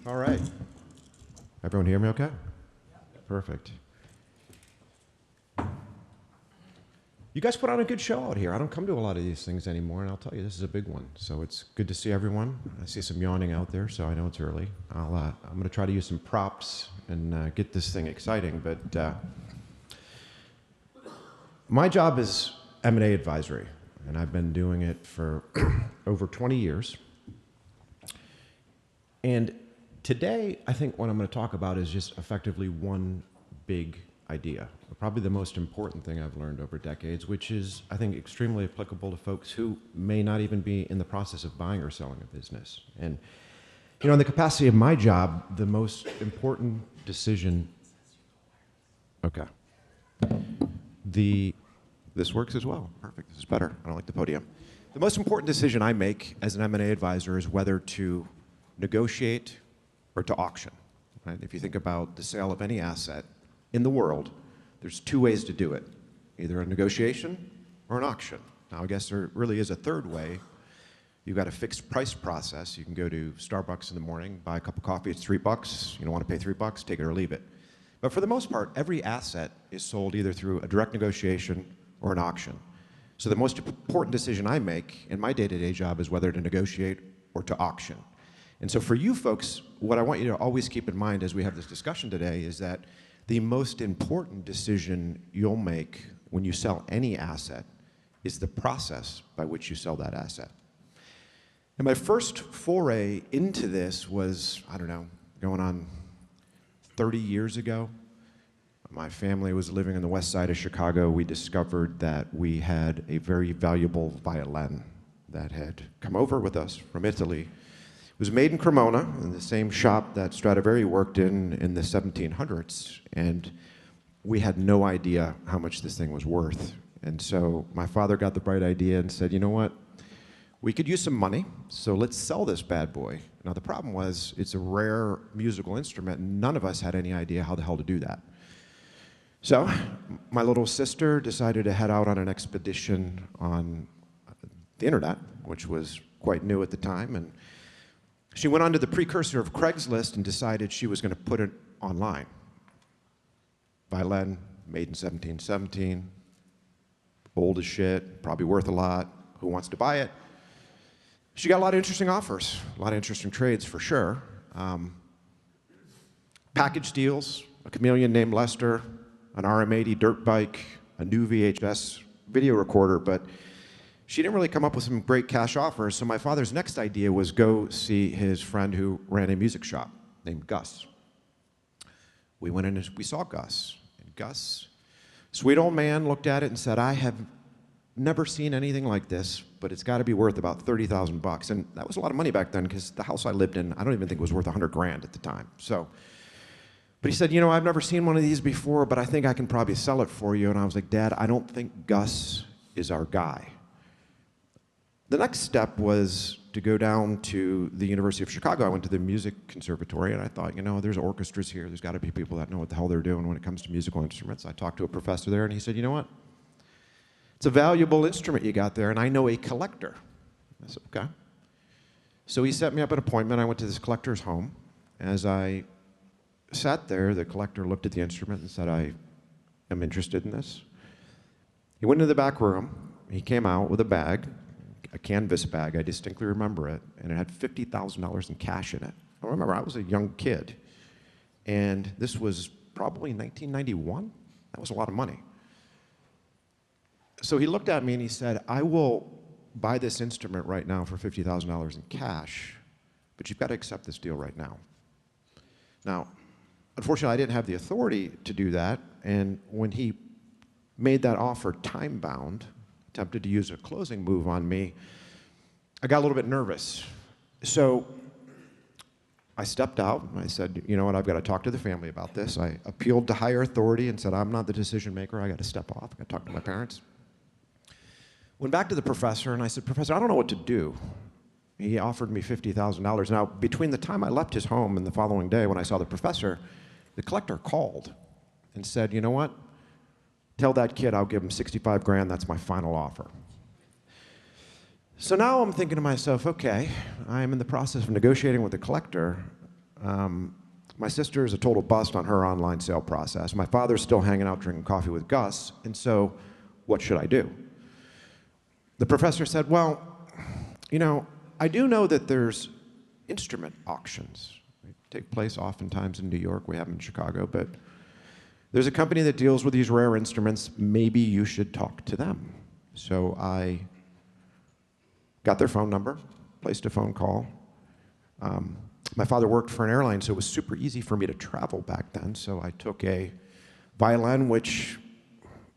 All right. Everyone hear me okay? Perfect. You guys put on a good show out here. I don't come to a lot of these things anymore, and I'll tell you, this is a big one. So it's good to see everyone. I see some yawning out there, so I know it's early. I'm going to try to use some props and get this thing exciting. But my job is M&A advisory, and I've been doing it for over 20 years. And today, I think what I'm going to talk about is just effectively one big idea. Probably the most important thing I've learned over decades, which is, I think, extremely applicable to folks who may not even be in the process of buying or selling a business. And, you know, in the capacity of my job, the most important decision... Okay. This works as well. Perfect. This is better. I don't like the podium. The most important decision I make as an M&A advisor is whether to negotiate or to auction. Right? If you think about the sale of any asset in the world, there's two ways to do it, either a negotiation or an auction. Now, I guess there really is a third way. You've got a fixed price process. You can go to Starbucks in the morning, buy a cup of coffee, it's $3. You don't want to pay $3, take it or leave it. But for the most part, every asset is sold either through a direct negotiation or an auction. So the most important decision I make in my day-to-day job is whether to negotiate or to auction. And so for you folks, what I want you to always keep in mind as we have this discussion today is that the most important decision you'll make when you sell any asset is the process by which you sell that asset. And my first foray into this was, I don't know, going on 30 years ago. My family was living on the west side of Chicago. We discovered that we had a very valuable violin that had come over with us from Italy. It was made in Cremona, in the same shop that Stradivari worked in the 1700s, and we had no idea how much this thing was worth. And so my father got the bright idea and said, you know what, we could use some money, so let's sell this bad boy. Now the problem was, it's a rare musical instrument, and none of us had any idea how the hell to do that. So my little sister decided to head out on an expedition on the internet, which was quite new at the time, and she went onto the precursor of Craigslist and decided she was going to put it online. Violin, made in 1717, old as shit, probably worth a lot. Who wants to buy it? She got a lot of interesting offers, a lot of interesting trades for sure. Package deals, a chameleon named Lester, an RM80 dirt bike, a new VHS video recorder, but she didn't really come up with some great cash offers, so my father's next idea was go see his friend who ran a music shop named Gus. We went in and we saw Gus. And Gus, sweet old man, looked at it and said, I have never seen anything like this, but it's got to be worth about $30,000. And that was a lot of money back then because the house I lived in, I don't even think it was worth 100 grand at the time. So, but he said, you know, I've never seen one of these before, but I think I can probably sell it for you. And I was like, Dad, I don't think Gus is our guy. The next step was to go down to the University of Chicago. I went to the music conservatory, and I thought, you know, there's orchestras here. There's got to be people that know what the hell they're doing when it comes to musical instruments. I talked to a professor there, and he said, you know what? It's a valuable instrument you got there, and I know a collector. I said, okay. So he set me up an appointment. I went to this collector's home. As I sat there, the collector looked at the instrument and said, I am interested in this. He went into the back room. He came out with a bag, a canvas bag, I distinctly remember it, and it had $50,000 in cash in it. I remember I was a young kid, and this was probably 1991. That was a lot of money. So he looked at me and he said, I will buy this instrument right now for $50,000 in cash, but you've got to accept this deal right now. Now, unfortunately, I didn't have the authority to do that, and when he made that offer time-bound, attempted to use a closing move on me, I got a little bit nervous. So I stepped out and I said, you know what, I've got to talk to the family about this. I appealed to higher authority and said, I'm not the decision maker, I got to step off. I got to talk to my parents. Went back to the professor and I said, Professor, I don't know what to do. He offered me $50,000. Now, between the time I left his home and the following day when I saw the professor, the collector called and said, you know what? Tell that kid I'll give him 65 grand, that's my final offer. So now I'm thinking to myself, okay, I'm in the process of negotiating with the collector. My sister is a total bust on her online sale process. My father's still hanging out drinking coffee with Gus, and so what should I do? The professor said, well, you know, I do know that there's instrument auctions. They take place oftentimes in New York. We have them in Chicago, but there's a company that deals with these rare instruments. Maybe you should talk to them. So I got their phone number, placed a phone call. My father worked for an airline, so it was super easy for me to travel back then. So I took a violin, which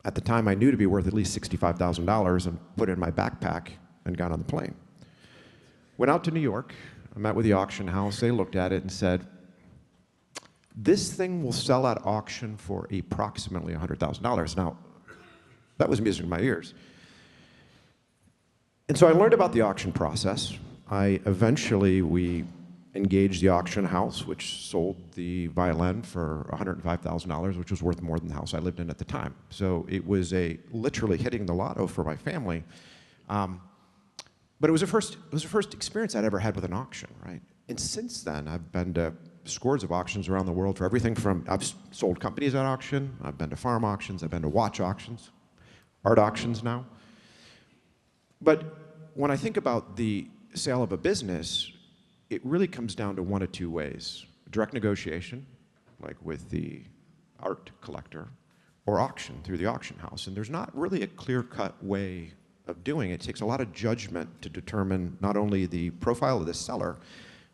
at the time I knew to be worth at least $65,000, and put it in my backpack and got on the plane. Went out to New York. I met with the auction house. They looked at it and said, this thing will sell at auction for approximately $100,000. Now, that was music in my ears. And so I learned about the auction process. We engaged the auction house, which sold the violin for $105,000, which was worth more than the house I lived in at the time. So it was literally hitting the lotto for my family. But it was the first experience I'd ever had with an auction, right? And since then, I've been to scores of auctions around the world for everything from, I've sold companies at auction, I've been to farm auctions, I've been to watch auctions, art auctions now. But when I think about the sale of a business, it really comes down to one of two ways. Direct negotiation, like with the art collector, or auction through the auction house. And there's not really a clear-cut way of doing it. It takes a lot of judgment to determine not only the profile of the seller,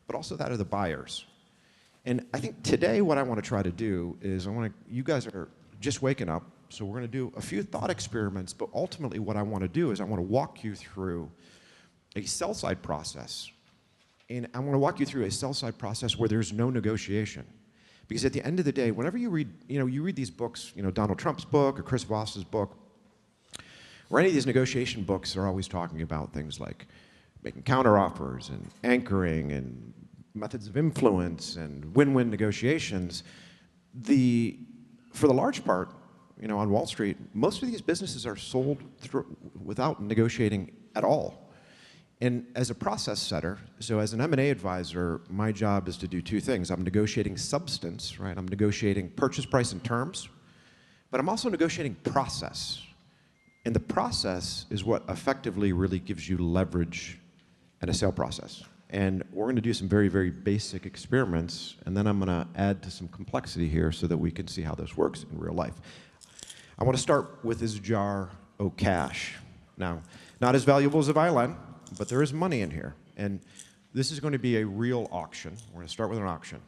but also that of the buyers. And I think today what I want to try to do is you guys are just waking up, so we're going to do a few thought experiments, but ultimately what I want to do is I want to walk you through a sell-side process. And I want to walk you through a sell-side process where there's no negotiation. Because at the end of the day, whenever you read these books, Donald Trump's book or Chris Voss's book, or any of these negotiation books are always talking about things like making counteroffers and anchoring and methods of influence and win-win negotiations. For the large part, on Wall Street, most of these businesses are sold without negotiating at all. And as a process setter, so as an M&A advisor, my job is to do two things. I'm negotiating substance, right? I'm negotiating purchase price and terms, but I'm also negotiating process. And the process is what effectively really gives you leverage in a sale process. And we're going to do some very, very basic experiments, and then I'm going to add to some complexity here so that we can see how this works in real life. I want to start with this jar of cash. Now, not as valuable as a violin, but there is money in here. And this is going to be a real auction. We're going to start with an auction.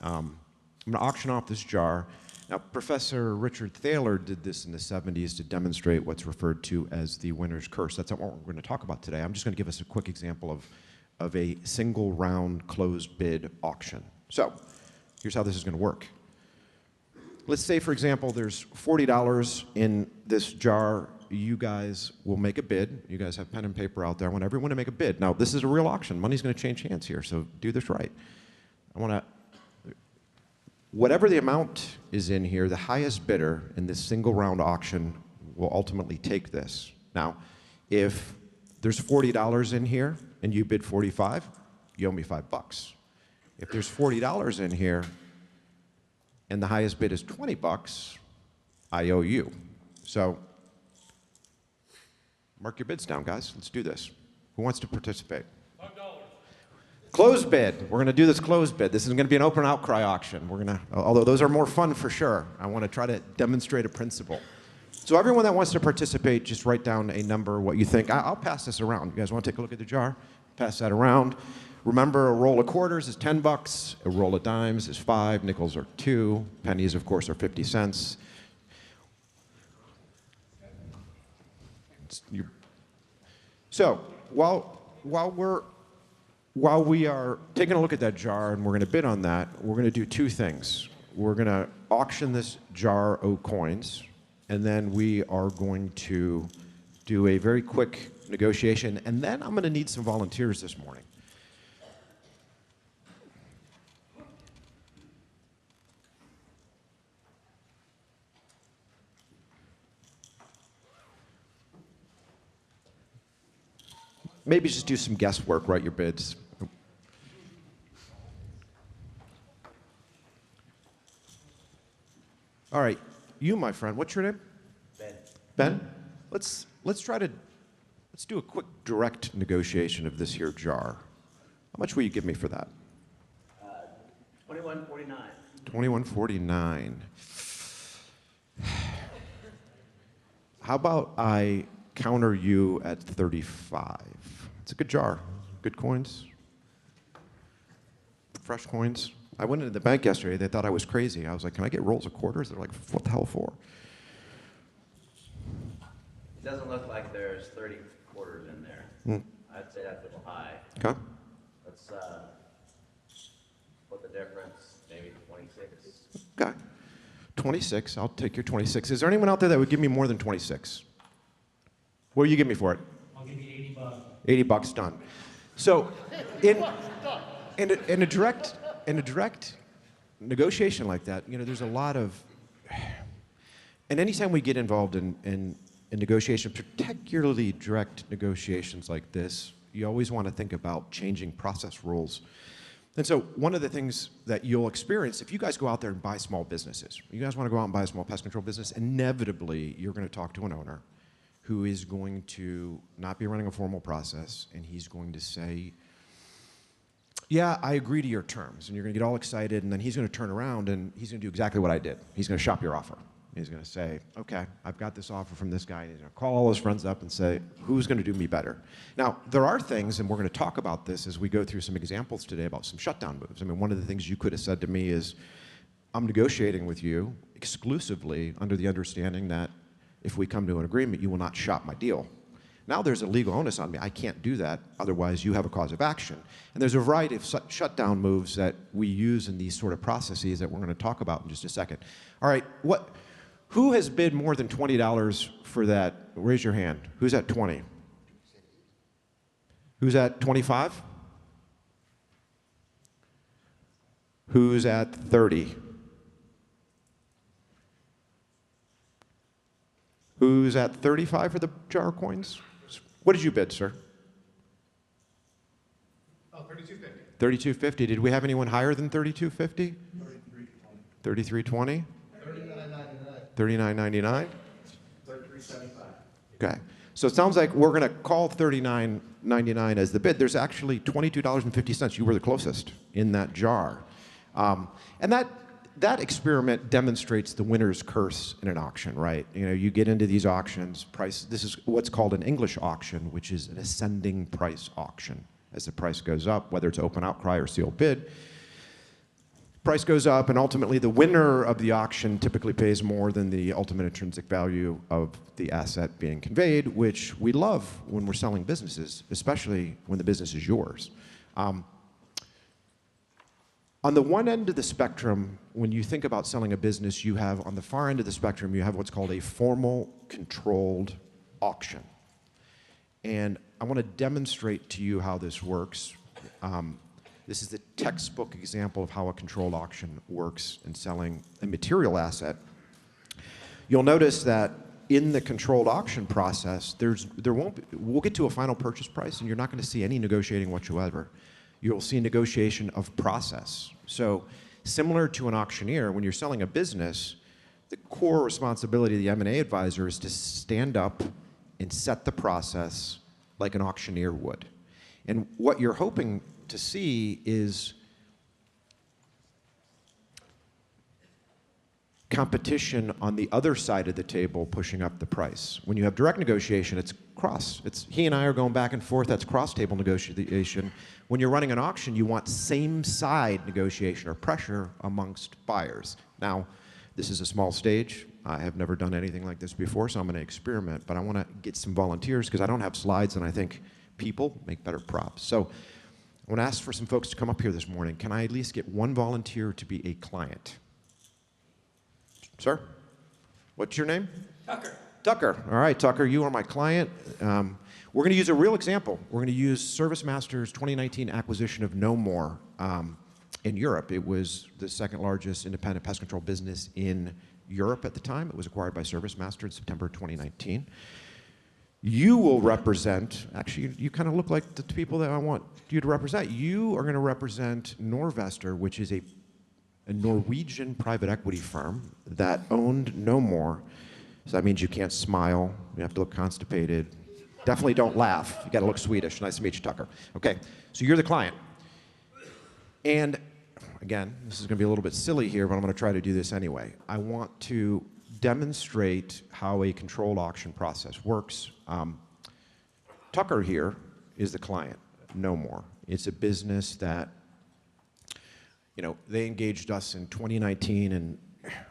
I'm going to auction off this jar. Now, Professor Richard Thaler did this in the 70s to demonstrate what's referred to as the winner's curse. That's not what we're going to talk about today. I'm just going to give us a quick example of a single round closed bid auction. So here's how this is going to work. Let's say, for example, there's $40 in this jar. You guys will make a bid. You guys have pen and paper out there. I want everyone to make a bid. Now, this is a real auction. Money's going to change hands here, so do this right. Whatever the amount is in here, the highest bidder in this single round auction will ultimately take this. Now, if there's $40 in here and you bid 45, you owe me $5. If there's $40 in here and the highest bid is $20, I owe you. So mark your bids down, guys. Let's do this. Who wants to participate? $5. Closed bid. We're going to do this closed bid. This isn't going to be an open outcry auction. Although those are more fun for sure. I want to try to demonstrate a principle. So everyone that wants to participate, just write down a number, what you think. I'll pass this around. You guys want to take a look at the jar? Pass that around. Remember, a roll of quarters is $10. A roll of dimes is $5. Nickels are $2. Pennies, of course, are 50 cents. So while we are taking a look at that jar and we're going to bid on that, we're going to do two things. We're going to auction this jar of coins, and then we are going to do a very quick negotiation, and then I'm going to need some volunteers this morning. Maybe just do some guesswork, write your bids. All right, you, my friend, what's your name? Ben. Ben? Let's do a quick direct negotiation of this here jar. How much will you give me for that? $21.49. $21.49. How about I counter you at 35? It's a good jar. Good coins. Fresh coins. I went into the bank yesterday. They thought I was crazy. I was like, can I get rolls of quarters? They're like, what the hell for? It doesn't look like there's 30 quarters in there. I'd say that's a little high. Okay. Let's split the difference, maybe 26. Okay. 26. I'll take your 26. Is there anyone out there that would give me more than 26? What will you give me for it? I'll give you 80 bucks. 80 bucks, done. So, in a direct negotiation like that, you know, there's a lot of, and anytime we get involved in negotiation, particularly direct negotiations like this, you always want to think about changing process rules. And so one of the things that you'll experience, if you guys go out there and buy small businesses, you guys want to go out and buy a small pest control business, inevitably you're going to talk to an owner who is going to not be running a formal process, and he's going to say, yeah, I agree to your terms. And you're going to get all excited, and then he's going to turn around and he's going to do exactly what I did. He's going to shop your offer. He's going to say, okay, I've got this offer from this guy. And he's going to call all his friends up and say, who's going to do me better? Now, there are things, and we're going to talk about this as we go through some examples today about some shutdown moves. I mean, one of the things you could have said to me is, I'm negotiating with you exclusively under the understanding that if we come to an agreement, you will not shop my deal. Now there's a legal onus on me. I can't do that, otherwise you have a cause of action. And there's a variety of shutdown moves that we use in these sort of processes that we're going to talk about in just a second. All right, who has bid more than $20 for that? Raise your hand. Who's at 20? Who's at 25? Who's at 30? Who's at 35 for the jar of coins? What did you bid, sir? Oh, $32.50. $32.50. Did we have anyone higher than $32.50? $33.20. $33.20? $39.99? $33.75. Okay. So it sounds like we're going to call $39.99 as the bid. There's actually $22.50. You were the closest in that jar. And that experiment demonstrates the winner's curse in an auction, right? You know, you get into these auctions, this is what's called an English auction, which is an ascending price auction. As the price goes up, whether it's open outcry or sealed bid, price goes up, and ultimately the winner of the auction typically pays more than the ultimate intrinsic value of the asset being conveyed, which we love when we're selling businesses, especially when the business is yours. On the one end of the spectrum, when you think about selling a business, you have, on the far end of the spectrum, you have what's called a formal controlled auction. And I want to demonstrate to you how this works. This is the textbook example of how a controlled auction works in selling a material asset. You'll notice that in the controlled auction process, we'll get to a final purchase price, and you're not going to see any negotiating whatsoever. You'll see negotiation of process. So similar to an auctioneer, when you're selling a business, the core responsibility of the M&A advisor is to stand up and set the process like an auctioneer would. And what you're hoping to see is competition on the other side of the table pushing up the price. When you have direct negotiation, it's cross. He and I are going back and forth. That's cross-table negotiation. When you're running an auction, you want same-side negotiation or pressure amongst buyers. Now, this is a small stage. I have never done anything like this before, so I'm going to experiment. But I want to get some volunteers because I don't have slides, and I think people make better props. So I want to ask for some folks to come up here this morning. Can I at least get one volunteer to be a client? Sir? What's your name? Tucker. Tucker. All right, Tucker, you are my client. We're going to use a real example. We're going to use ServiceMaster's 2019 acquisition of No More in Europe. It was the second largest independent pest control business in Europe at the time. It was acquired by ServiceMaster in September 2019. You will represent, actually, you kind of look like the people that I want you to represent. You are going to represent Norvestor, which is a a Norwegian private equity firm that owned no more. So that means you can't smile, you have to look constipated. Definitely don't laugh. You got to look Swedish. Nice to meet you, Tucker. Okay, so you're the client. And again, this is going to be a little bit silly here, but I'm going to try to do this anyway. I want to demonstrate how a controlled auction process works. Tucker here is the client, no more. It's a business that, you know, they engaged us in 2019, and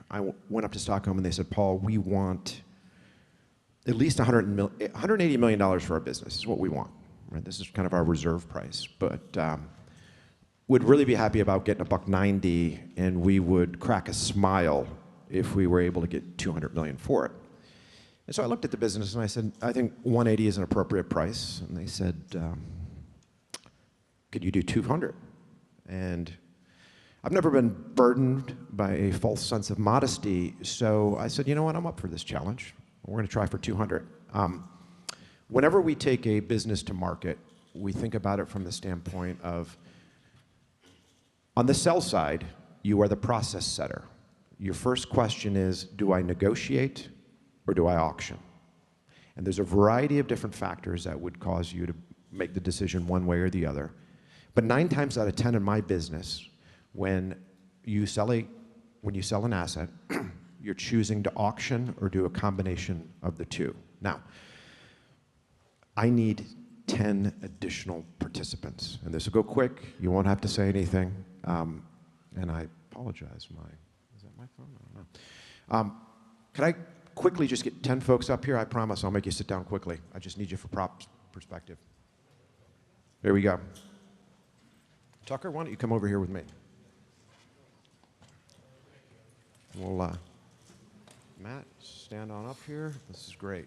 I went up to Stockholm and they said, Paul, we want at least $180 million for our business is what we want. Right? This is kind of our reserve price, but would really be happy about getting $190, and we would crack a smile if we were able to get $200 million for it. And so I looked at the business and I said, I think 180 is an appropriate price. And they said, could you do 200? And I've never been burdened by a false sense of modesty, so I said, you know what, I'm up for this challenge. We're going to try for 200. Whenever we take a business to market, we think about it from the standpoint of, on the sell side, you are the process setter. Your first question is, do I negotiate or do I auction? And there's a variety of different factors that would cause you to make the decision one way or the other. But 9 times out of 10 in my business, when you sell an asset, you're choosing to auction or do a combination of the two. Now, I need 10 additional participants. And this will go quick. You won't have to say anything. And I apologize. Is that my phone? I don't know. Could I quickly just get 10 folks up here? I promise I'll make you sit down quickly. I just need you for props perspective. There we go. Tucker, why don't you come over here with me? We'll, Matt, stand on up here. This is great.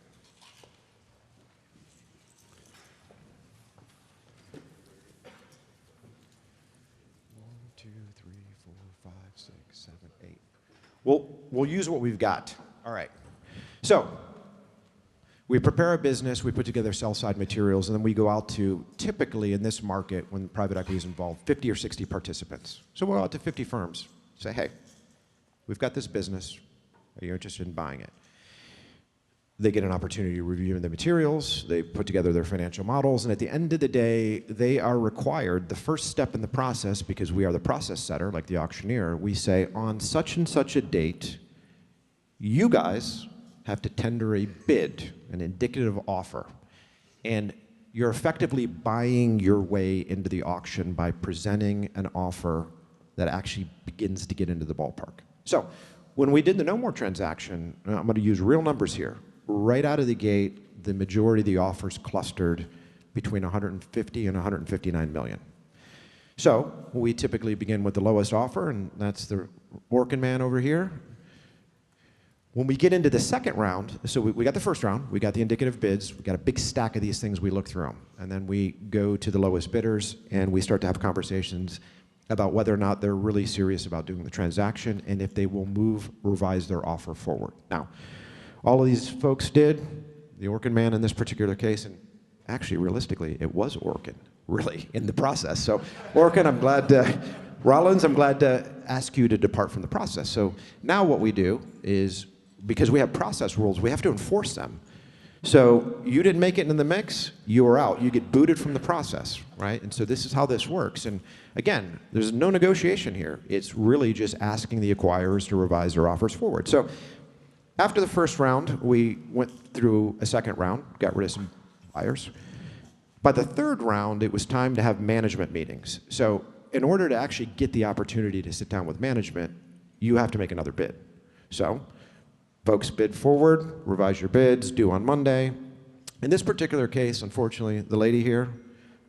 One, two, three, four, five, six, seven, eight. We'll use what we've got. All right. So we prepare a business, we put together sell-side materials, and then we go out to, typically in this market, when private equity is involved, 50 or 60 participants. So we'll go out to 50 firms, say, hey, we've got this business. Are you interested in buying it? They get an opportunity to review the materials. They put together their financial models. And at the end of the day, they are required, the first step in the process, because we are the process setter, like the auctioneer, we say, on such and such a date, you guys have to tender a bid, an indicative offer. And you're effectively buying your way into the auction by presenting an offer that actually begins to get into the ballpark. So when we did the No More transaction, I'm going to use real numbers here. Right out of the gate, the majority of the offers clustered between 150 and 159 million. So we typically begin with the lowest offer, and that's the Orkin man over here. When we get into the second round, so we got the first round, we got the indicative bids, we got a big stack of these things, we look through them. And then we go to the lowest bidders, and we start to have conversations about whether or not they're really serious about doing the transaction and if they will revise their offer forward. Now, all of these folks did, the Orkin man in this particular case, and actually, realistically, it was Orkin, really, in the process. So, Orkin, Rollins, I'm glad to ask you to depart from the process. So now what we do is, because we have process rules, we have to enforce them. So you didn't make it in the mix, you are out. You get booted from the process, right? And so this is how this works. And again, there's no negotiation here. It's really just asking the acquirers to revise their offers forward. So after the first round, we went through a second round, got rid of some buyers. By the third round, it was time to have management meetings. So in order to actually get the opportunity to sit down with management, you have to make another bid. So folks bid forward, revise your bids, due on Monday. In this particular case, unfortunately, the lady here,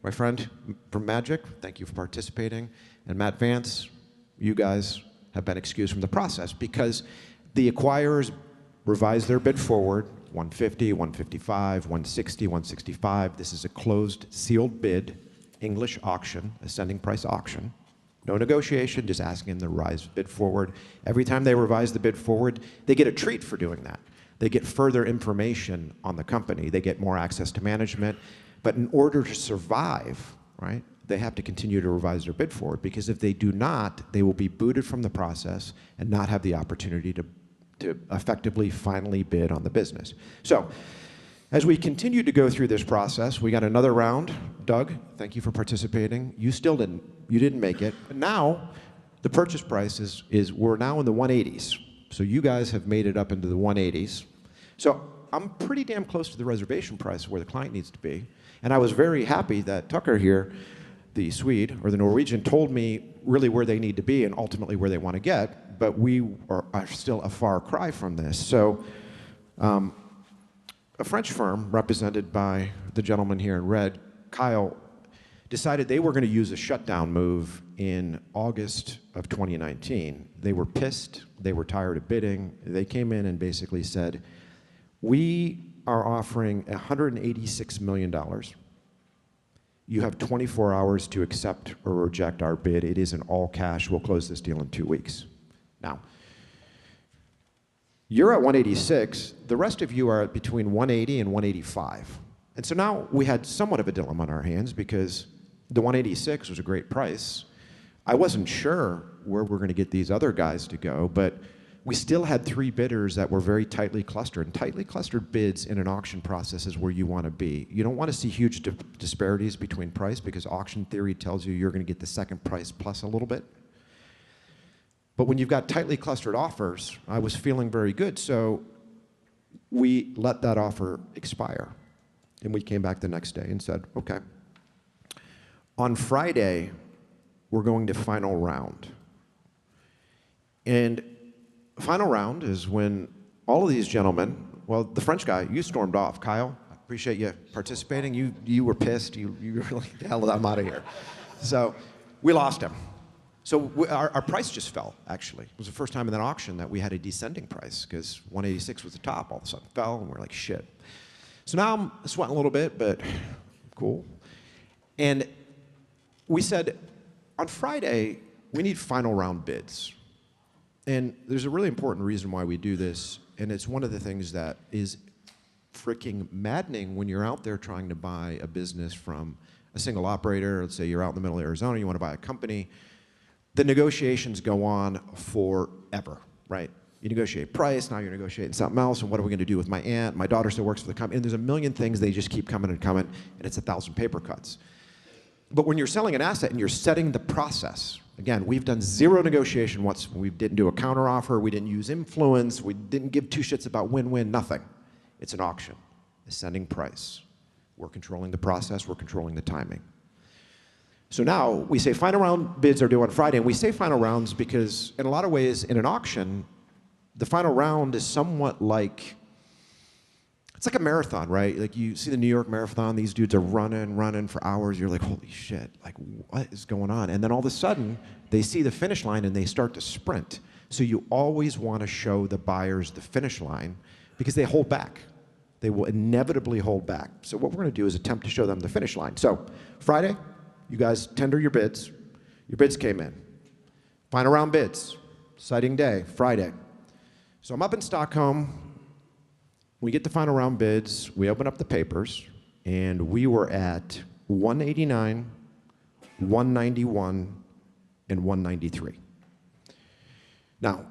my friend from Magic, thank you for participating, and Matt Vance, you guys have been excused from the process because the acquirers revised their bid forward, 150, 155, 160, 165. This is a closed, sealed bid, English auction, ascending price auction. No negotiation, just asking them to rise bid forward. Every time they revise the bid forward, they get a treat for doing that. They get further information on the company. They get more access to management. But in order to survive, right, they have to continue to revise their bid for it, because if they do not, they will be booted from the process and not have the opportunity to effectively finally bid on the business. So, as we continue to go through this process, we got another round. Doug, thank you for participating. You didn't make it. But now, the purchase price is we're now in the 180s. So you guys have made it up into the 180s. So I'm pretty damn close to the reservation price where the client needs to be. And I was very happy that Tucker here, the Swede, or the Norwegian, told me really where they need to be and ultimately where they want to get. But we are still a far cry from this. So a French firm represented by the gentleman here in red, Kyle, decided they were going to use a shutdown move in August of 2019. They were pissed. They were tired of bidding. They came in and basically said, we are offering $186 million. You have 24 hours to accept or reject our bid. It is in all cash. We'll close this deal in 2 weeks. Now, you're at 186. The rest of you are at between 180 and 185. And so now we had somewhat of a dilemma on our hands because the 186 was a great price. I wasn't sure where we're going to get these other guys to go, but we still had 3 bidders that were very tightly clustered. And tightly clustered bids in an auction process is where you want to be. You don't want to see huge disparities between price, because auction theory tells you you're going to get the second price plus a little bit. But when you've got tightly clustered offers, I was feeling very good, so we let that offer expire. And we came back the next day and said, okay. On Friday, we're going to final round. And final round is when all of these gentlemen, well, the French guy, you stormed off. Kyle, I appreciate you participating. You were pissed. You were like, the hell, I'm out of here. So we lost him. So our price just fell, actually. It was the first time in that auction that we had a descending price, because 186 was the top, all of a sudden fell, and we're like, shit. So now I'm sweating a little bit, but cool. And we said, on Friday, we need final round bids. And there's a really important reason why we do this, and it's one of the things that is freaking maddening when you're out there trying to buy a business from a single operator. Let's say you're out in the middle of Arizona, you want to buy a company. The negotiations go on forever, right? You negotiate price, now you're negotiating something else, and what are we going to do with my aunt? My daughter still works for the company, and there's a million things, they just keep coming and coming, and it's 1,000 paper cuts. But when you're selling an asset and you're setting the process, again, we've done zero negotiation once. We didn't do a counteroffer, we didn't use influence, we didn't give 2 shits about win-win, nothing. It's an auction, a setting price. We're controlling the process, we're controlling the timing. So now we say final round bids are due on Friday, and we say final rounds because in a lot of ways in an auction, the final round is somewhat like, it's like a marathon, right? Like you see the New York Marathon, these dudes are running for hours. You're like, holy shit, like what is going on? And then all of a sudden, they see the finish line and they start to sprint. So you always want to show the buyers the finish line because they hold back. They will inevitably hold back. So what we're going to do is attempt to show them the finish line. So Friday, you guys tender your bids. Your bids came in. Final round bids, sighting day, Friday. So I'm up in Stockholm. We get the final round bids. We open up the papers, and we were at 189, 191, and 193. Now,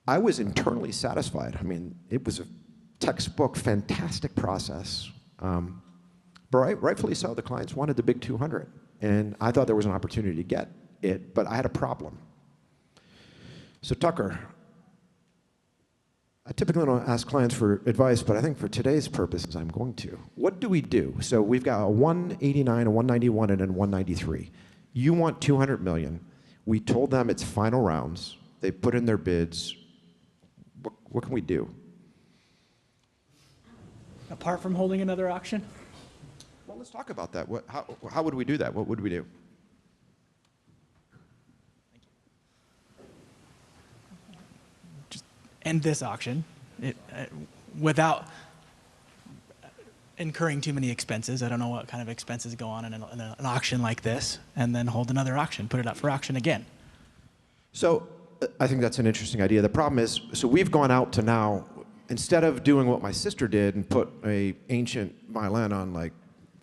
I was internally satisfied. I mean, it was a textbook, fantastic process. But rightfully so, the clients wanted the big 200. And I thought there was an opportunity to get it, but I had a problem. So Tucker, I typically don't ask clients for advice, but I think for today's purposes, I'm going to. What do we do? So we've got a 189, a 191, and a 193. You want 200 million. We told them it's final rounds. They put in their bids. What can we do? Apart from holding another auction? Well, let's talk about that. How would we do that? What would we do? Just end this auction without incurring too many expenses. I don't know what kind of expenses go on in an auction like this, and then hold another auction, put it up for auction again. So I think that's an interesting idea. The problem is, so we've gone out to now, instead of doing what my sister did and put a ancient violin on like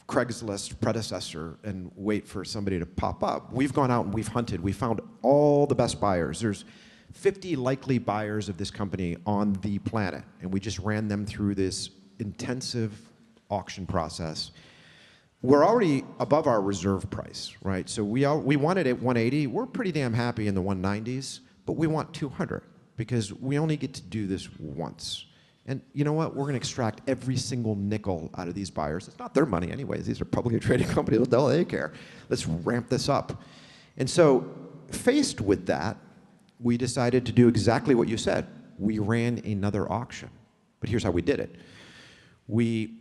Craigslist predecessor and wait for somebody to pop up. We've gone out and we've hunted. We found all the best buyers. There's 50 likely buyers of this company on the planet, and we just ran them through this intensive auction process. We're already above our reserve price, right? So we wanted it 180. We're pretty damn happy in the 190s, but we want 200 because we only get to do this once. And you know what? We're going to extract every single nickel out of these buyers. It's not their money anyways. These are publicly traded companies. What the hell do they care? Let's ramp this up. And so faced with that, we decided to do exactly what you said. We ran another auction. But here's how we did it. We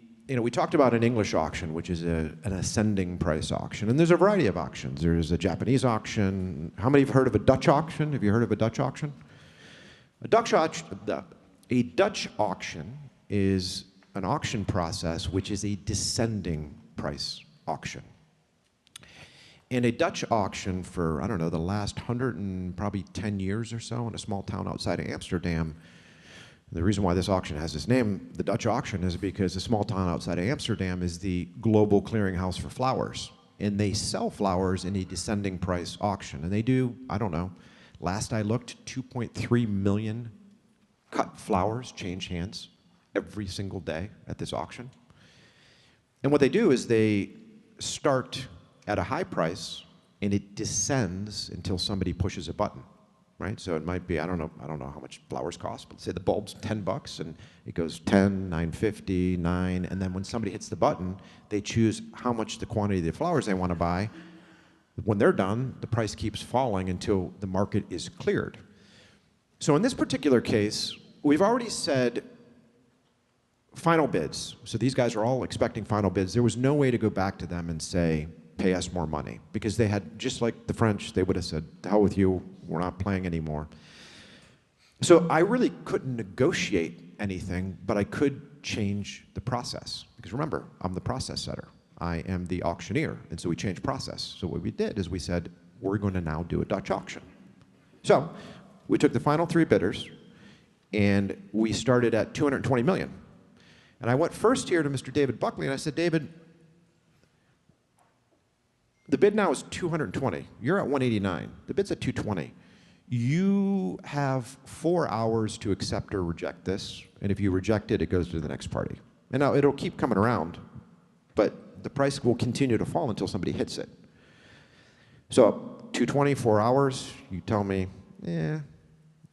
talked about an English auction, which is an ascending price auction. And there's a variety of auctions. There's a Japanese auction. How many have heard of a Dutch auction? Have you heard of a Dutch auction? A Dutch auction is an auction process which is a descending price auction. In a Dutch auction for, I don't know, the last 110 years or so in a small town outside of Amsterdam, the reason why this auction has this name, the Dutch auction, is because a small town outside of Amsterdam is the global clearinghouse for flowers. And they sell flowers in a descending price auction. And they do, I don't know, last I looked, 2.3 million cut flowers change hands every single day at this auction. And what they do is they start at a high price and it descends until somebody pushes a button, right? So it might be, I don't know how much flowers cost, but say the bulb's $10 and it goes 10, 9.50, 9, and then when somebody hits the button, they choose how much the quantity of the flowers they want to buy. When they're done, the price keeps falling until the market is cleared. So in this particular case, we've already said final bids. So these guys are all expecting final bids. There was no way to go back to them and say, pay us more money. Because they had, just like the French, they would have said, to hell with you, we're not playing anymore. So I really couldn't negotiate anything, but I could change the process. Because remember, I'm the process setter. I am the auctioneer, and so we changed process. So what we did is we said, we're going to now do a Dutch auction. So we took the final 3 bidders, and we started at 220 million. And I went first here to Mr. David Buckley, and I said, David, the bid now is 220. You're at 189. The bid's at 220. You have 4 hours to accept or reject this, and if you reject it, it goes to the next party. And now it'll keep coming around, but the price will continue to fall until somebody hits it. So 220, 4 hours, you tell me,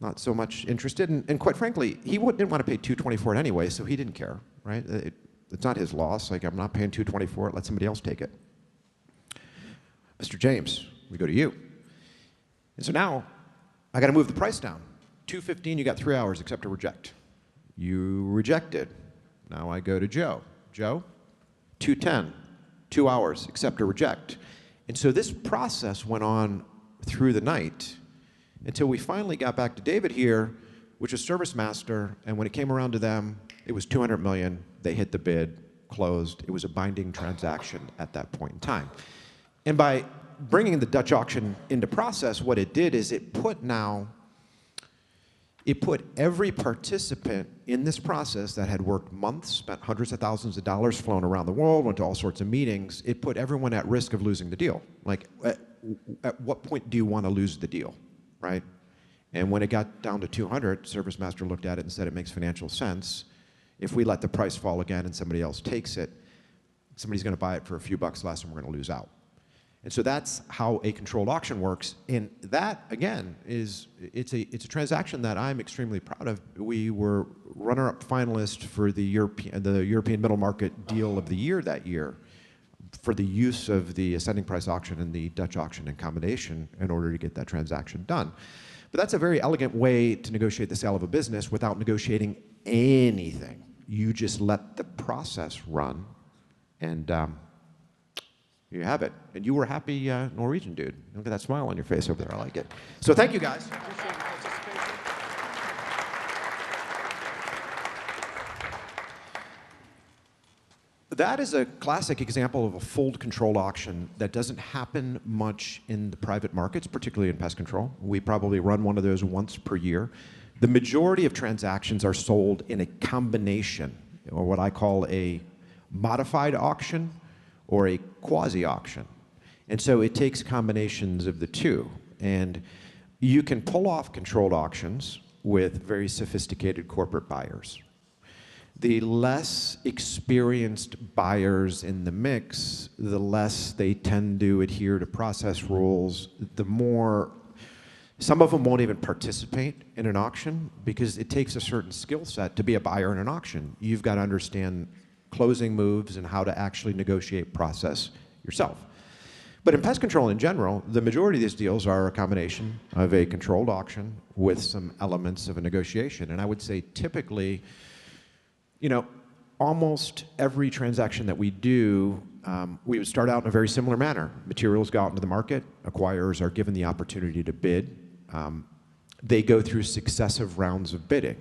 not so much interested. And quite frankly, he didn't want to pay 220 for it anyway, so he didn't care, right? It's not his loss. Like, I'm not paying 220 for it. Let somebody else take it. Mr. James, we go to you. And so now, I got to move the price down. 215, you got 3 hours, accept or reject. You rejected. Now I go to Joe. Joe, 210, 2 hours, accept or reject. And so this process went on through the night until we finally got back to David here, which was Service Master, and when it came around to them, it was 200 million. They hit the bid, closed. It was a binding transaction at that point in time. And by bringing the Dutch auction into process, what it did is it put every participant in this process that had worked months, spent hundreds of thousands of dollars, flown around the world, went to all sorts of meetings, it put everyone at risk of losing the deal. Like, at what point do you want to lose the deal, right? And when it got down to 200, Service Master looked at it and said it makes financial sense. If we let the price fall again and somebody else takes it, somebody's going to buy it for a few bucks less and we're going to lose out. And so that's how a controlled auction works. And that, again, it's a transaction that I'm extremely proud of. We were runner-up finalist for the European Middle Market Deal of the Year that year for the use of the ascending price auction and the Dutch auction in combination in order to get that transaction done. But that's a very elegant way to negotiate the sale of a business without negotiating anything. You just let the process run, and you have it. And you were a happy Norwegian dude. Look at that smile on your face over there. I like it. So thank you, guys. Appreciate your participation. That is a classic example of a full controlled auction that doesn't happen much in the private markets, particularly in pest control. We probably run one of those once per year. The majority of transactions are sold in a combination, or what I call a modified auction, or a quasi-auction. And so it takes combinations of the two. And you can pull off controlled auctions with very sophisticated corporate buyers. The less experienced buyers in the mix, the less they tend to adhere to process rules, the more, some of them won't even participate in an auction because it takes a certain skill set to be a buyer in an auction. You've got to understand closing moves and how to actually negotiate process yourself. But in pest control in general, the majority of these deals are a combination of a controlled auction with some elements of a negotiation. And I would say typically, you know, almost every transaction that we do, we would start out in a very similar manner. Materials go out into the market, acquirers are given the opportunity to bid. They go through successive rounds of bidding.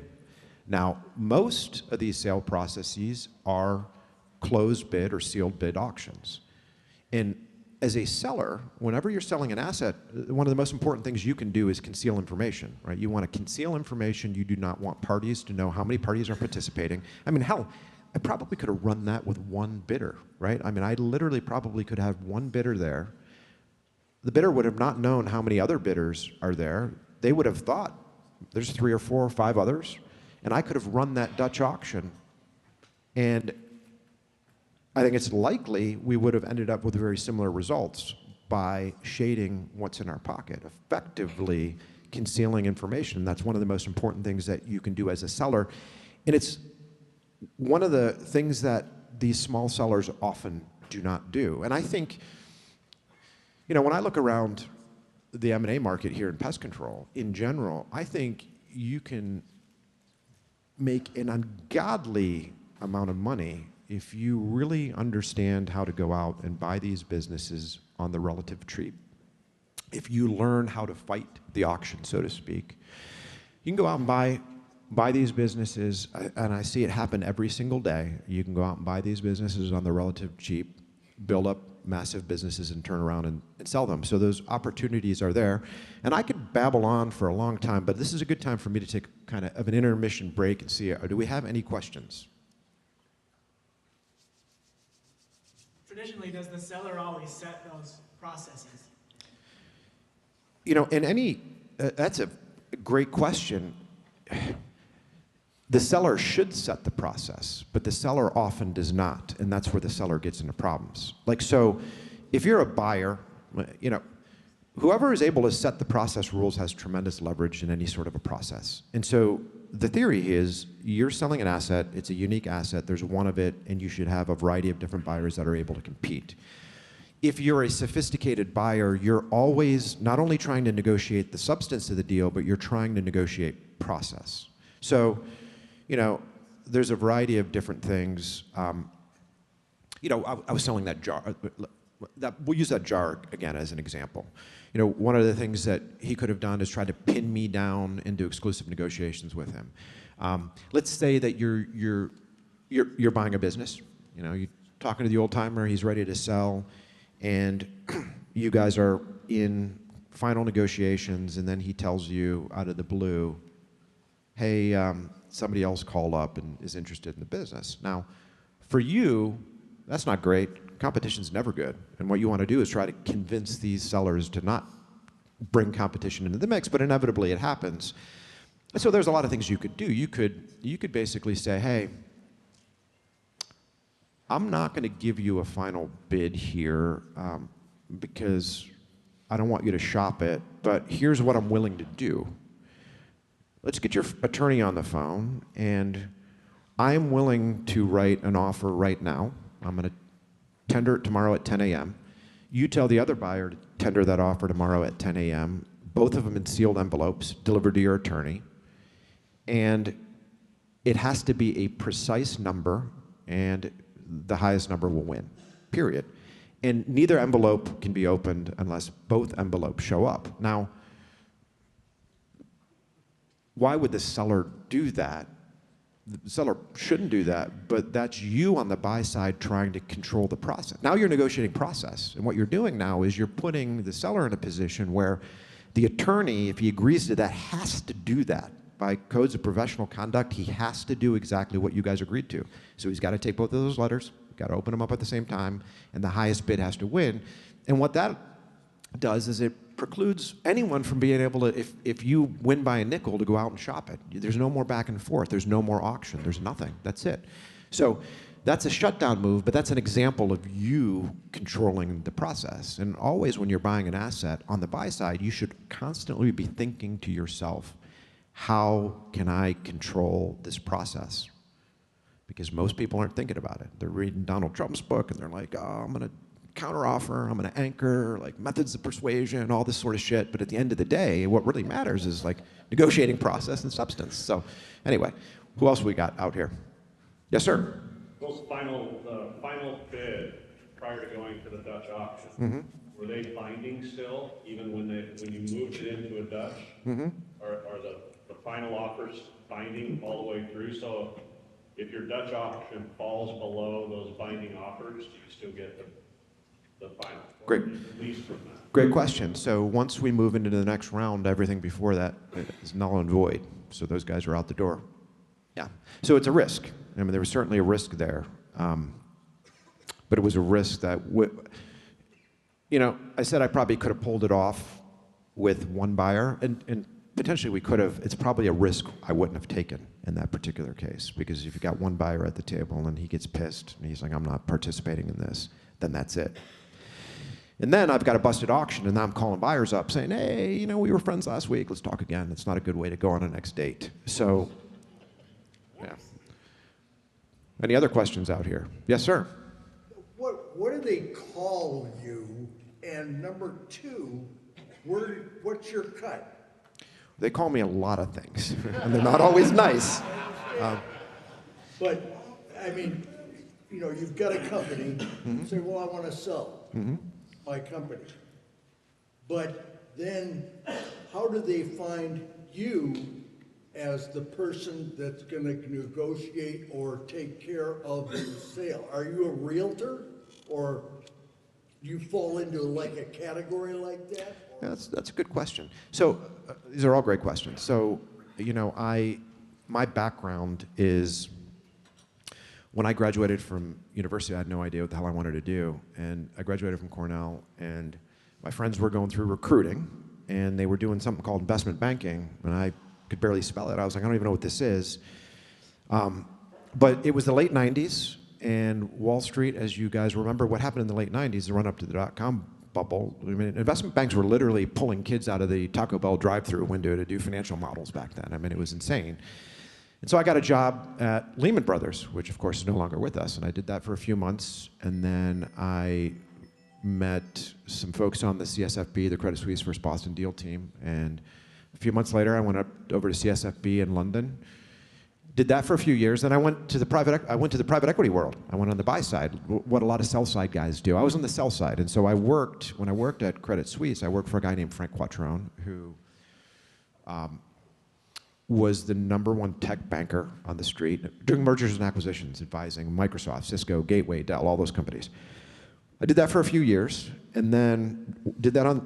Now, most of these sale processes are closed bid or sealed bid auctions. And as a seller, whenever you're selling an asset, one of the most important things you can do is conceal information, right? You want to conceal information. You do not want parties to know how many parties are participating. I mean, hell, I probably could have run that with one bidder, right? I mean, I literally probably could have one bidder there. The bidder would have not known how many other bidders are there. They would have thought there's 3 or 4 or 5 others, and I could have run that Dutch auction, and I think it's likely we would have ended up with very similar results by shading what's in our pocket, effectively concealing information. That's one of the most important things that you can do as a seller. And it's one of the things that these small sellers often do not do. And I think, you know, when I look around the M&A market here in pest control, in general, I think you can make an ungodly amount of money if you really understand how to go out and buy these businesses on the relative cheap. If you learn how to fight the auction, so to speak, you can go out and buy these businesses, and I see it happen every single day. You can go out and buy these businesses on the relative cheap, build up massive businesses and turn around and sell them. So those opportunities are there. And I could babble on for a long time, but this is a good time for me to take kind of an intermission break and see, do we have any questions? Traditionally, does the seller always set those processes? You know, in any, that's a great question. The seller should set the process, but the seller often does not, and that's where the seller gets into problems. Like, so if you're a buyer, you know, whoever is able to set the process rules has tremendous leverage in any sort of a process. And so the theory is you're selling an asset, it's a unique asset, there's one of it, and you should have a variety of different buyers that are able to compete. If you're a sophisticated buyer, you're always not only trying to negotiate the substance of the deal, but you're trying to negotiate process. So, you know, there's a variety of different things. You know, I was selling that jar. We'll use that jar again as an example. You know, one of the things that he could have done is try to pin me down into exclusive negotiations with him. Let's say that you're buying a business. You know, you're talking to the old timer. He's ready to sell, and you guys are in final negotiations, and then he tells you out of the blue, "Hey, somebody else called up and is interested in the business." Now, for you, that's not great. Competition's never good. And what you want to do is try to convince these sellers to not bring competition into the mix, but inevitably it happens. So there's a lot of things you could do. You could basically say, "Hey, I'm not going to give you a final bid here because I don't want you to shop it, but here's what I'm willing to do. Let's get your attorney on the phone, and I'm willing to write an offer right now. I'm going to tender it tomorrow at 10 a.m. You tell the other buyer to tender that offer tomorrow at 10 a.m., both of them in sealed envelopes, delivered to your attorney. And it has to be a precise number, and the highest number will win, period. And neither envelope can be opened unless both envelopes show up." Now, why would the seller do that? The seller shouldn't do that, but that's you on the buy side trying to control the process. Now you're negotiating process, and what you're doing now is you're putting the seller in a position where the attorney, if he agrees to that, has to do that. By codes of professional conduct, he has to do exactly what you guys agreed to. So he's got to take both of those letters, You've got to open them up at the same time, and the highest bid has to win. And what that does is it precludes anyone from being able to, if you win by a nickel, to go out and shop it. There's no more back and forth. There's no more auction. There's nothing. That's it. So that's a shutdown move, but that's an example of you controlling the process. And always when you're buying an asset on the buy side, you should constantly be thinking to yourself, how can I control this process? Because most people aren't thinking about it. They're reading Donald Trump's book and they're like, oh, I'm going to counteroffer, I'm going to anchor, like methods of persuasion, all this sort of shit. But at the end of the day, what really matters is like negotiating process and substance. So anyway, who else we got out here? Yes, sir. Those final bid prior to going to the Dutch auction, were they binding still, even when you moved it into a Dutch? Are the final offers binding all the way through? So if your Dutch auction falls below those binding offers, do you still get the final? Great. At least from that. Great question. So once we move into the next round, everything before that is null and void. So those guys are out the door. Yeah. So it's a risk. I mean, there was certainly a risk there. But it was a risk that, I said I probably could have pulled it off with one buyer, and potentially we could have. It's probably a risk I wouldn't have taken in that particular case, because if you've got one buyer at the table and he gets pissed and he's like, I'm not participating in this, then that's it. And then I've got a busted auction, and now I'm calling buyers up saying, hey, we were friends last week, let's talk again. It's not a good way to go on a next date. So, yeah. Any other questions out here? Yes, sir. What do they call you? And number two, what's your cut? They call me a lot of things, and they're not always nice. But, I mean, you've got a company, say, well, I want to sell my company. But then how do they find you as the person that's going to negotiate or take care of the sale? Are you a realtor, or do you fall into like a category like that? Yeah, that's a good question. So these are all great questions. So, my background is, when I graduated from university, I had no idea what the hell I wanted to do. And I graduated from Cornell, and my friends were going through recruiting, and they were doing something called investment banking, and I could barely spell it. I was like, I don't even know what this is. But it was the late 90s, and Wall Street, as you guys remember, what happened in the late 90s, the run up to the dot-com bubble. I mean, investment banks were literally pulling kids out of the Taco Bell drive-through window to do financial models back then. I mean, it was insane. And so I got a job at Lehman Brothers, which of course is no longer with us, and I did that for a few months, and then I met some folks on the CSFB, the Credit Suisse First Boston deal team, and a few months later I went over to CSFB in London, did that for a few years, then I went to the private equity world. I went on the buy side, what a lot of sell side guys do. I was on the sell side, and so when I worked at Credit Suisse, I worked for a guy named Frank Quattrone, who was the #1 tech banker on the street, doing mergers and acquisitions, advising Microsoft, Cisco, Gateway, Dell, all those companies. I did that for a few years, and then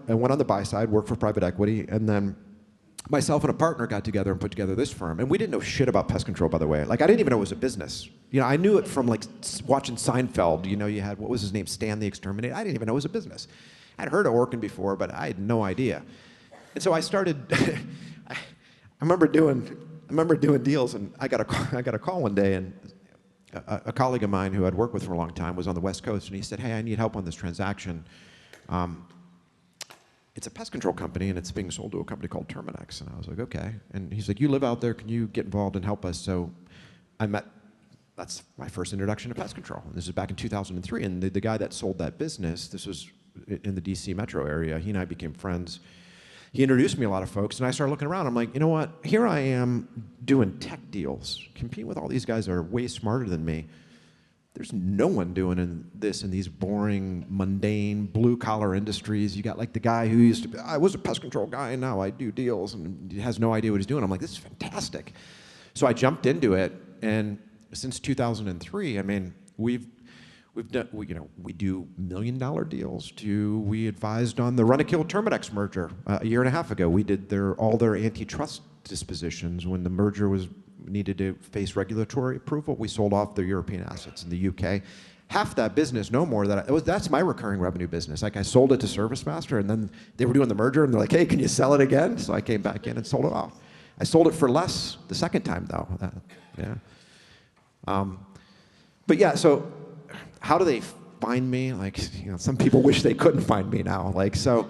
I went on the buy side, worked for private equity, and then myself and a partner got together and put together this firm. And we didn't know shit about pest control, by the way. Like, I didn't even know it was a business. I knew it from like watching Seinfeld. You had, what was his name, Stan the Exterminator. I didn't even know it was a business. I'd heard of Orkin before, but I had no idea. And so I started. I remember doing deals, and I got a call one day, and a colleague of mine who I'd worked with for a long time was on the West Coast, and he said, hey, I need help on this transaction. It's a pest control company, and it's being sold to a company called Terminix. And I was like, okay. And he's like, you live out there, can you get involved and help us? So that's my first introduction to pest control. And this is back in 2003, and the guy that sold that business, this was in the DC metro area, he and I became friends. He introduced me to a lot of folks, and I started looking around. I'm like, you know what? Here I am doing tech deals, competing with all these guys that are way smarter than me. There's no one doing this in these boring, mundane, blue-collar industries. You got like the guy who I was a pest control guy, and now I do deals, and he has no idea what he's doing. I'm like, this is fantastic. So I jumped into it, and since 2003, I mean, we do $1 million deals. We advised on the rentokil terminix merger a year and a half ago. We did all their antitrust dispositions when the merger needed to face regulatory approval. We sold off their European assets in the UK. half that business, no more, that's my recurring revenue business. Like I sold it to ServiceMaster, and then they were doing the merger, and they're like, hey, can you sell it again? So I came back in and sold it off. I sold it for less the second time, though. But yeah, so how do they find me? Like, some people wish they couldn't find me now. Like, so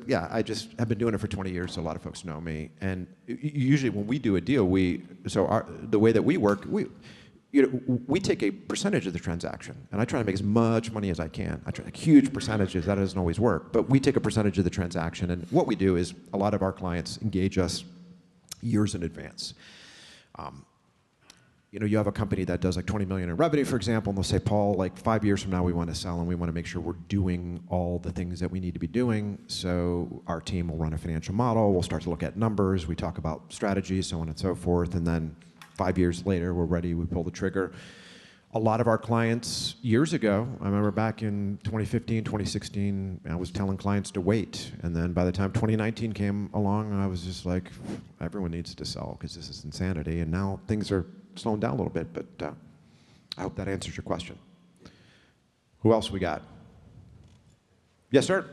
yeah, I just have been doing it for 20 years, so a lot of folks know me. And usually when we do a deal, the way that we work, we take a percentage of the transaction, and I try to make as much money as I can. I try like huge percentages. That doesn't always work, but we take a percentage of the transaction. And what we do is a lot of our clients engage us years in advance. You have a company that does like 20 million in revenue, for example, and they'll say, Paul, like 5 years from now, we want to sell, and we want to make sure we're doing all the things that we need to be doing. So our team will run a financial model. We'll start to look at numbers. We talk about strategies, so on and so forth, and then 5 years later, we're ready, we pull the trigger. A lot of our clients, years ago, I remember back in 2015, 2016, I was telling clients to wait. And then by the time 2019 came along, I was just like, everyone needs to sell because this is insanity. And now things are slowing down a little bit, but I hope that answers your question. Who else we got? Yes, sir?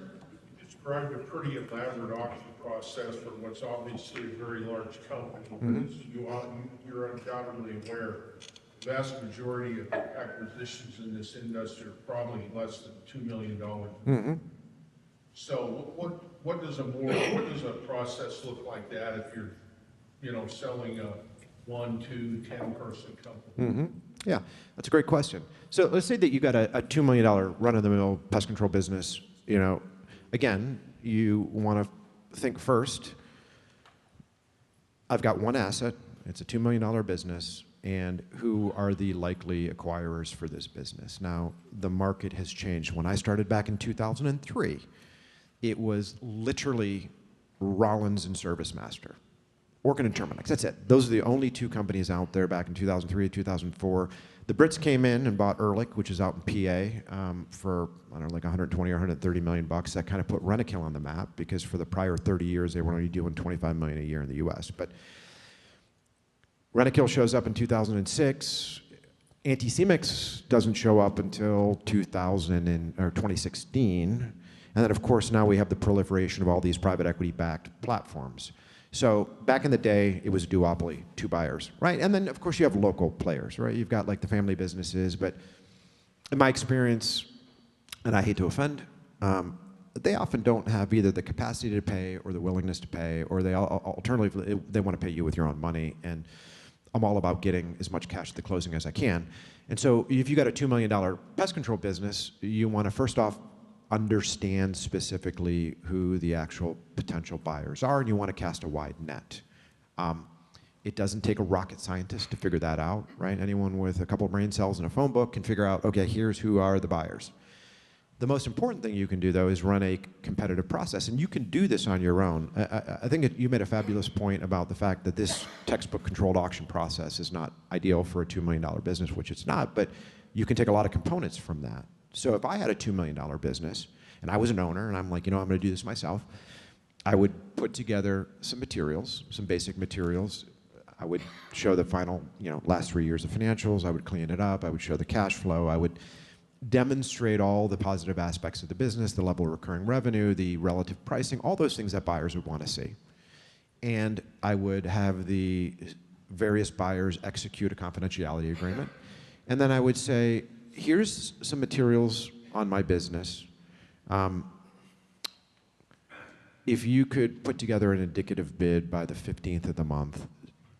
You described a pretty elaborate auction process for what's obviously a very large company. But as you're undoubtedly aware, the vast majority of acquisitions in this industry are probably less than $2 million. So what does a process look like that if you're selling a 1, 2, 10-person company? Yeah, that's a great question. So let's say that you got a $2 million run-of-the-mill pest control business. Again, you want to think first, I've got one asset, it's a $2 million business, and who are the likely acquirers for this business? Now, the market has changed. When I started back in 2003, it was literally Rollins and ServiceMaster. Orkin and Terminix, that's it. Those are the only two companies out there back in 2003, 2004. The Brits came in and bought Ehrlich, which is out in PA, for, I don't know, like 120 or 130 million bucks. That kind of put Rentokil on the map because for the prior 30 years, they were only doing 25 million a year in the US. But Rentokil shows up in 2006. Anticimex doesn't show up until 2016. And then, of course, now we have the proliferation of all these private equity-backed platforms. So back in the day, it was a duopoly, two buyers, right? And then, of course, you have local players, right? You've got like the family businesses, but in my experience, and I hate to offend, they often don't have either the capacity to pay or the willingness to pay, or they alternatively, they want to pay you with your own money. And I'm all about getting as much cash at the closing as I can. And so if you got a $2 million pest control business, you want to first off understand specifically who the actual potential buyers are, and you want to cast a wide net. It doesn't take a rocket scientist to figure that out, right? Anyone with a couple of brain cells and a phone book can figure out, okay, here's who are the buyers. The most important thing you can do, though, is run a competitive process, and you can do this on your own. I think you made a fabulous point about the fact that this textbook controlled auction process is not ideal for a $2 million business, which it's not, but you can take a lot of components from that. So if I had a $2 million business, and I was an owner, and I'm like, I'm going to do this myself, I would put together some materials, some basic materials. I would show the final, last 3 years of financials. I would clean it up. I would show the cash flow. I would demonstrate all the positive aspects of the business, the level of recurring revenue, the relative pricing, all those things that buyers would want to see. And I would have the various buyers execute a confidentiality agreement. And then I would say, here's some materials on my business. If you could put together an indicative bid by the 15th of the month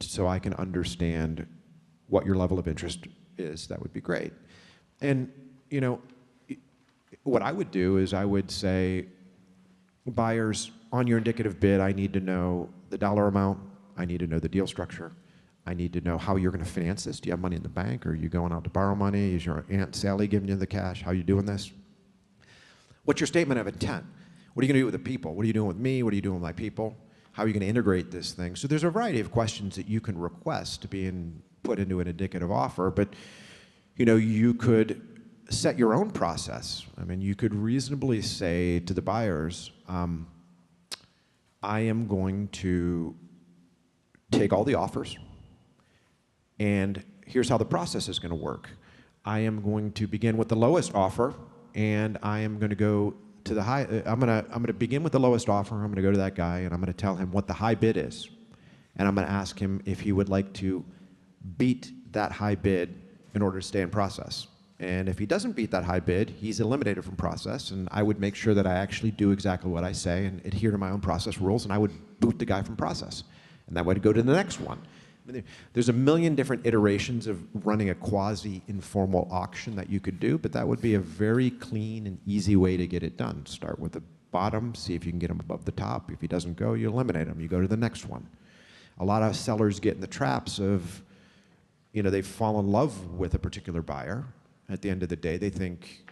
so I can understand what your level of interest is, that would be great. And, what I would do is I would say, buyers, on your indicative bid, I need to know the dollar amount. I need to know the deal structure. I need to know how you're going to finance this. Do you have money in the bank? Or are you going out to borrow money? Is your Aunt Sally giving you the cash? How are you doing this? What's your statement of intent? What are you going to do with the people? What are you doing with me? What are you doing with my people? How are you going to integrate this thing? So there's a variety of questions that you can request to be put into an indicative offer, but you could set your own process. I mean, you could reasonably say to the buyers, I am going to take all the offers, and here's how the process is going to work. I am going to begin with the lowest offer, and I am going to go to the high. I'm going to begin with the lowest offer. I'm going to go to that guy, and I'm going to tell him what the high bid is, and I'm going to ask him if he would like to beat that high bid in order to stay in process. And if he doesn't beat that high bid, he's eliminated from process, and I would make sure that I actually do exactly what I say and adhere to my own process rules, and I would boot the guy from process. And that would go to the next one. I mean, there's a million different iterations of running a quasi-informal auction that you could do, but that would be a very clean and easy way to get it done. Start with the bottom, see if you can get him above the top. If he doesn't go, you eliminate him. You go to the next one. A lot of sellers get in the traps of, they fall in love with a particular buyer. At the end of the day, they think,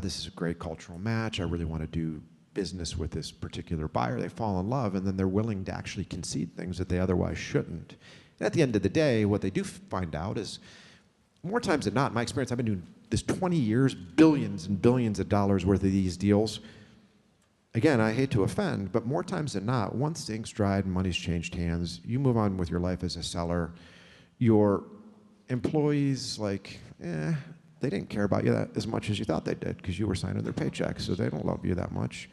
this is a great cultural match. I really want to do business with this particular buyer. They fall in love, and then they're willing to actually concede things that they otherwise shouldn't. And at the end of the day, what they do find out is, more times than not, in my experience, I've been doing this 20 years, billions and billions of dollars worth of these deals. Again, I hate to offend, but more times than not, once things dried and money's changed hands, you move on with your life as a seller. Your employees, they didn't care about you as much as you thought they did because you were signing their paychecks, so they don't love you that much.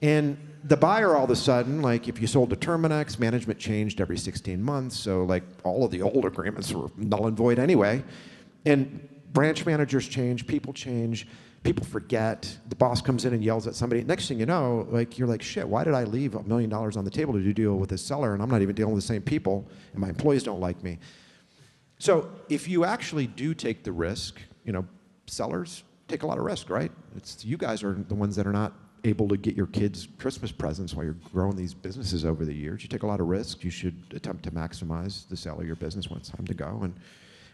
And the buyer, all of a sudden, if you sold to Terminix, management changed every 16 months, so all of the old agreements were null and void anyway. And branch managers change, people forget, the boss comes in and yells at somebody. Next thing you know, you're like, shit, why did I leave $1 million on the table to do deal with this seller, and I'm not even dealing with the same people, and my employees don't like me. So if you actually do take the risk, sellers take a lot of risk, right? You guys are the ones that are not able to get your kids Christmas presents while you're growing these businesses over the years. You take a lot of risk. You should attempt to maximize the sale of your business when it's time to go. And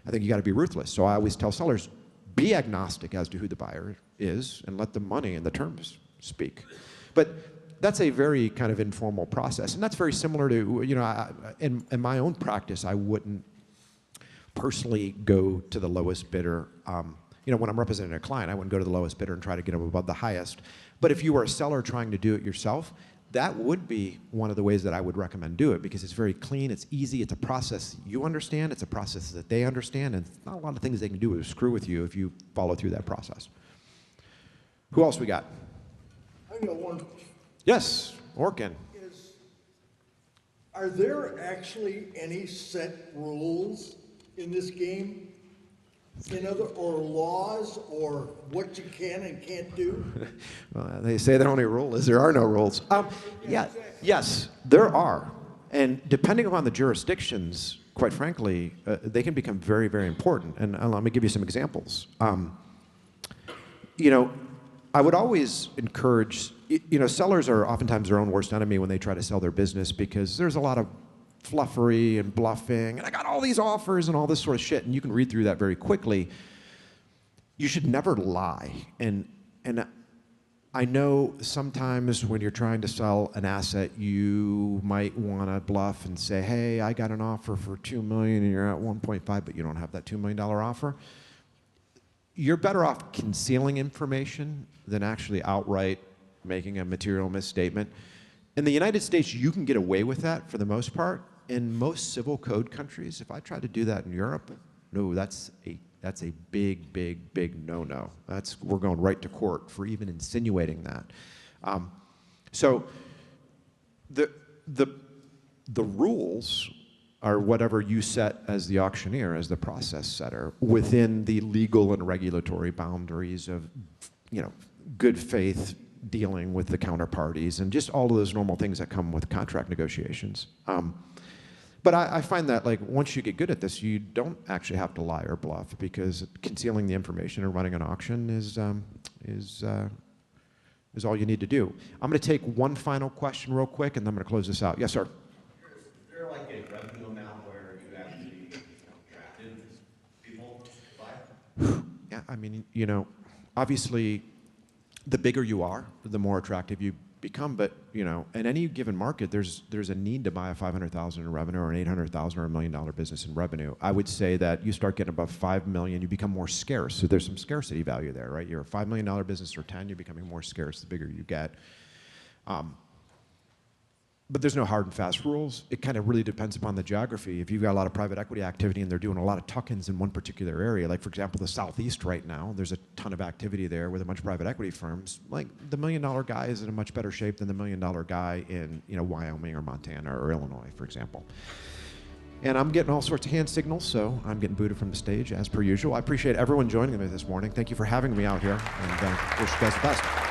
I think you got to be ruthless. So I always tell sellers, be agnostic as to who the buyer is and let the money and the terms speak. But that's a very kind of informal process. And that's very similar to, in my own practice, I wouldn't personally go to the lowest bidder. When I'm representing a client, I wouldn't go to the lowest bidder and try to get them above the highest. But if you were a seller trying to do it yourself, that would be one of the ways that I would recommend do it, because it's very clean, it's easy, it's a process you understand, it's a process that they understand, and not a lot of things they can do to screw with you if you follow through that process. Who else we got? I got one. Yes, Orkin. Are there actually any set rules in this game? Or laws, or what you can and can't do? Well, they say the only rule is there are no rules. Yes, there are. And depending upon the jurisdictions, quite frankly, they can become very, very important. And let me give you some examples. I would always encourage, sellers are oftentimes their own worst enemy when they try to sell their business, because there's a lot of fluffery and bluffing, and I got all these offers and all this sort of shit, and you can read through that very quickly. You should never lie. And I know sometimes when you're trying to sell an asset, you might want to bluff and say, hey, I got an offer for $2 million and you're at 1.5, but you don't have that $2 million offer. You're better off concealing information than actually outright making a material misstatement. In the United States, you can get away with that for the most part. In most civil code countries, if I try to do that in Europe, no, that's a big, big, big no-no. We're going right to court for even insinuating that. So the rules are whatever you set as the auctioneer, as the process setter, within the legal and regulatory boundaries of, good faith dealing with the counterparties and just all of those normal things that come with contract negotiations. But I find that once you get good at this, you don't actually have to lie or bluff, because concealing the information and running an auction is all you need to do. I'm going to take one final question real quick, and then I'm going to close this out. Yes, sir. Is there a revenue amount where you actually attracted people to buy? Yeah, I mean, obviously, the bigger you are, the more attractive you become. But in any given market, there's a need to buy a $500,000 in revenue or an $800,000 or $1 million business in revenue. I would say that you start getting above $5 million, you become more scarce. So there's some scarcity value there, right? You're a $5 million business or 10, you're becoming more scarce the bigger you get. But there's no hard and fast rules. It kind of really depends upon the geography. If you've got a lot of private equity activity and they're doing a lot of tuck-ins in one particular area, like for example, the Southeast right now, there's a ton of activity there with a bunch of private equity firms. Like the $1 million guy is in a much better shape than the $1 million guy in Wyoming or Montana or Illinois, for example. And I'm getting all sorts of hand signals, so I'm getting booted from the stage as per usual. I appreciate everyone joining me this morning. Thank you for having me out here, and wish you guys the best.